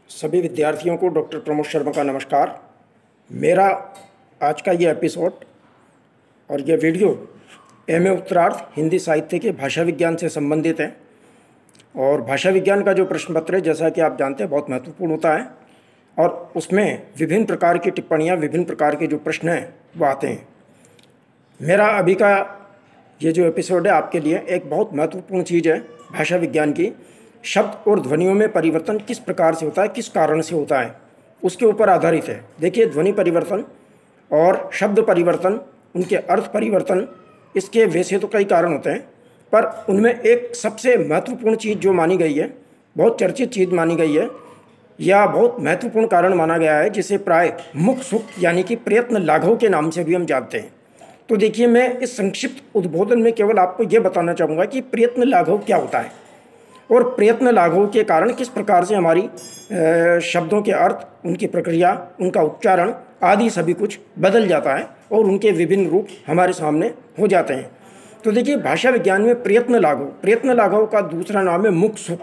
सभी विद्यार्थियों को डॉक्टर प्रमोद शर्मा का नमस्कार। मेरा आज का ये एपिसोड और ये वीडियो एमए उत्तरार्ध हिंदी साहित्य के भाषा विज्ञान से संबंधित है। और भाषा विज्ञान का जो प्रश्न पत्र है, जैसा कि आप जानते हैं, बहुत महत्वपूर्ण होता है और उसमें विभिन्न प्रकार की टिप्पणियाँ, विभिन्न प्रकार के जो प्रश्न हैं वो आते हैं। मेरा अभी का ये जो एपिसोड है आपके लिए एक बहुत महत्वपूर्ण चीज़ है भाषा विज्ञान की। शब्द और ध्वनियों में परिवर्तन किस प्रकार से होता है, किस कारण से होता है, उसके ऊपर आधारित है। देखिए, ध्वनि परिवर्तन और शब्द परिवर्तन, उनके अर्थ परिवर्तन, इसके वैसे तो कई कारण होते हैं, पर उनमें एक सबसे महत्वपूर्ण चीज़ जो मानी गई है, बहुत चर्चित चीज़ मानी गई है या बहुत महत्वपूर्ण कारण माना गया है, जिसे प्राय मुख सुख यानी कि प्रयत्न लाघव के नाम से भी हम जानते हैं। तो देखिए, मैं इस संक्षिप्त उद्बोधन में केवल आपको ये बताना चाहूँगा कि प्रयत्न लाघव क्या होता है और प्रयत्न लाघव के कारण किस प्रकार से हमारी शब्दों के अर्थ, उनकी प्रक्रिया, उनका उच्चारण आदि सभी कुछ बदल जाता है और उनके विभिन्न रूप हमारे सामने हो जाते हैं। तो देखिए, भाषा विज्ञान में प्रयत्न लाघव का दूसरा नाम है मुख सुख।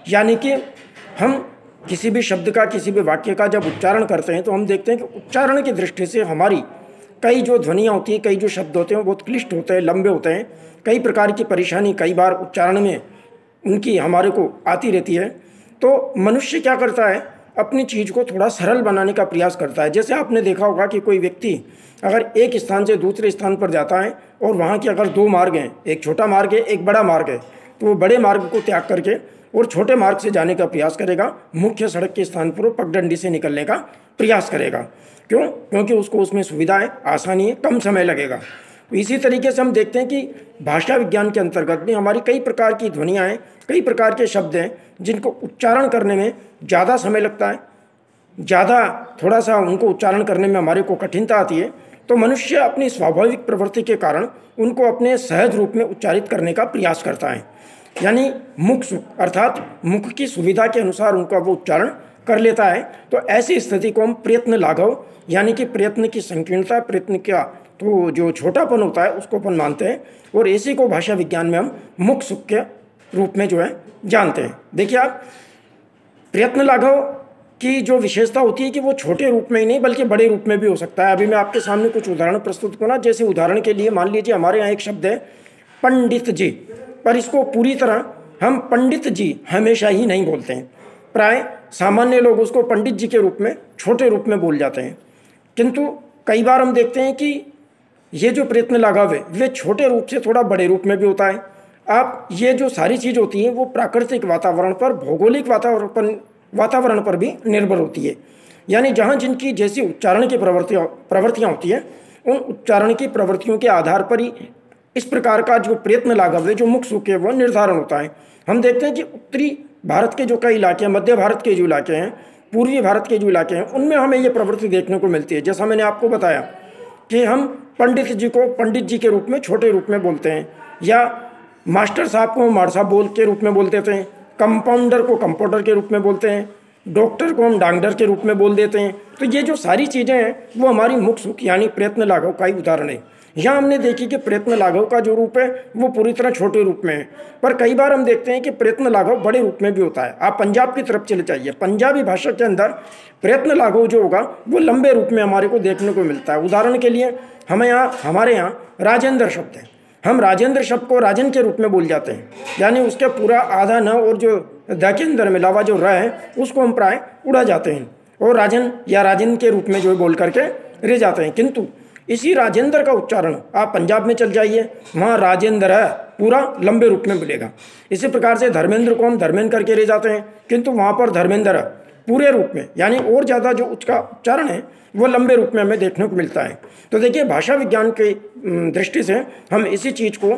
यानी कि हम किसी भी शब्द का, किसी भी वाक्य का जब उच्चारण करते हैं तो हम देखते हैं कि उच्चारण की दृष्टि से हमारी कई जो ध्वनियाँ होती हैं, कई जो शब्द होते हैं वो बहुत क्लिष्ट होते हैं, लंबे होते हैं। कई प्रकार की परेशानी कई बार उच्चारण में उनकी हमारे को आती रहती है। तो मनुष्य क्या करता है, अपनी चीज़ को थोड़ा सरल बनाने का प्रयास करता है। जैसे आपने देखा होगा कि कोई व्यक्ति अगर एक स्थान से दूसरे स्थान पर जाता है और वहाँ के अगर दो मार्ग हैं, एक छोटा मार्ग है, एक बड़ा मार्ग है, तो वो बड़े मार्ग को त्याग करके और छोटे मार्ग से जाने का प्रयास करेगा। मुख्य सड़क के स्थान पर वो पगडंडी से निकलने का प्रयास करेगा। क्यों? क्योंकि उसको उसमें सुविधा है, आसानी है, कम समय लगेगा। तो इसी तरीके से हम देखते हैं कि भाषा विज्ञान के अंतर्गत भी हमारी कई प्रकार की ध्वनियाँ हैं, कई प्रकार के शब्द हैं जिनको उच्चारण करने में ज़्यादा समय लगता है, थोड़ा सा उनको उच्चारण करने में हमारे को कठिनता आती है। तो मनुष्य अपनी स्वाभाविक प्रवृत्ति के कारण उनको अपने सहज रूप में उच्चारित करने का प्रयास करता है। यानी मुख सुख अर्थात मुख की सुविधा के अनुसार उनका वो उच्चारण कर लेता है। तो ऐसी स्थिति को हम प्रयत्न लाघव यानी कि प्रयत्न की संकीर्णता, प्रयत्न का तो जो छोटापन होता है उसको अपन मानते हैं और इसी को भाषा विज्ञान में हम मुख सुख के रूप में जो है जानते हैं। देखिए, आप प्रयत्न लाघव की जो विशेषता होती है कि वो छोटे रूप में ही नहीं बल्कि बड़े रूप में भी हो सकता है। अभी मैं आपके सामने कुछ उदाहरण प्रस्तुत करूँगा। जैसे उदाहरण के लिए मान लीजिए हमारे यहाँ एक शब्द है पंडित जी, पर इसको पूरी तरह हम पंडित जी हमेशा ही नहीं बोलते हैं। प्राय सामान्य लोग उसको पंडित जी के रूप में, छोटे रूप में बोल जाते हैं। किंतु कई बार हम देखते हैं कि ये जो प्रयत्न लाघव है वे छोटे रूप से थोड़ा बड़े रूप में भी होता है। आप ये जो सारी चीज़ होती है वो प्राकृतिक वातावरण पर, भौगोलिक वातावरण पर भी निर्भर होती है। यानी जहाँ जिनकी जैसी उच्चारण की प्रवृत्तियाँ होती हैं, उन उच्चारण की प्रवृत्तियों के आधार पर ही इस प्रकार का जो प्रयत्न लाघव है, जो मुख सुख है, वो निर्धारण होता है। हम देखते हैं कि उत्तरी भारत के जो कई इलाके हैं, मध्य भारत के जो इलाके हैं, पूर्वी भारत के जो इलाके हैं, उनमें हमें ये प्रवृत्ति देखने को मिलती है। जैसा मैंने आपको बताया कि हम पंडित जी को पंडित जी के रूप में, छोटे रूप में बोलते हैं, या मास्टर साहब को मार साहब बोल के रूप में बोल देते हैं, कंपाउंडर को कंपाउंडर के रूप में बोलते हैं, डॉक्टर को हम डॉक्टर के रूप में बोल देते हैं। तो ये जो सारी चीज़ें हैं वो हमारी मुख सुख यानी प्रयत्न लाघव का ही उदाहरण है। यहाँ हमने देखी कि प्रयत्न लाघव का जो रूप है वो पूरी तरह छोटे रूप में है, पर कई बार हम देखते हैं कि प्रयत्न लाघव बड़े रूप में भी होता है। आप पंजाब की तरफ चले जाइए, पंजाबी भाषा के अंदर प्रयत्न लाघव जो होगा वो लंबे रूप में हमारे को देखने को मिलता है। उदाहरण के लिए हमारे यहाँ राजेंद्र शब्द है, हम राजेंद्र शब्द को राजन के रूप में बोल जाते हैं। यानी उसके पूरा आधा न और जो द के अंदर मिला हुआ जो र है उसको हम प्राय उड़ा जाते हैं और राजन या राजन के रूप में जो बोल करके रह जाते हैं। किंतु इसी राजेंद्र का उच्चारण आप पंजाब में चल जाइए, वहाँ राजेंद्र है पूरा लंबे रूप में मिलेगा। इसी प्रकार से धर्मेंद्र को हम धर्मेंद्र करके रह जाते हैं, किंतु वहाँ पर धर्मेंद्र पूरे रूप में यानी और ज़्यादा जो उसका उच्चारण है वो लंबे रूप में हमें देखने को मिलता है। तो देखिए, भाषा विज्ञान की दृष्टि से हम इसी चीज़ को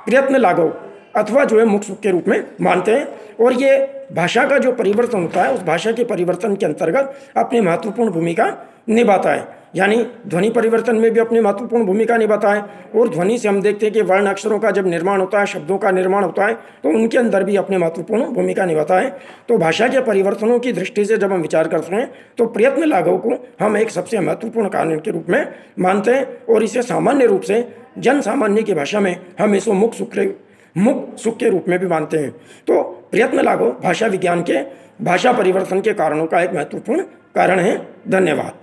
प्रयत्न लाघव अथवा जो है मुख सुख के रूप में मानते हैं। और ये भाषा का जो परिवर्तन होता है उस भाषा के परिवर्तन के अंतर्गत अपनी महत्वपूर्ण भूमिका निभाता है। यानी ध्वनि परिवर्तन में भी अपनी महत्वपूर्ण भूमिका निभाता है। और ध्वनि से हम देखते हैं कि वर्ण अक्षरों का जब निर्माण होता है, शब्दों का निर्माण होता है, तो उनके अंदर भी अपनी महत्वपूर्ण भूमिका निभाता है। तो भाषा के परिवर्तनों की दृष्टि से जब हम विचार करते हैं तो प्रयत्न लाघव को हम एक सबसे महत्वपूर्ण कारण के रूप में मानते हैं और इसे सामान्य रूप से जन सामान्य की भाषा में हम इसको मुख सुख मुक्त सुख के रूप में भी मानते हैं। तो प्रयत्न लागो भाषा विज्ञान के भाषा परिवर्तन के कारणों का एक महत्वपूर्ण कारण है। धन्यवाद।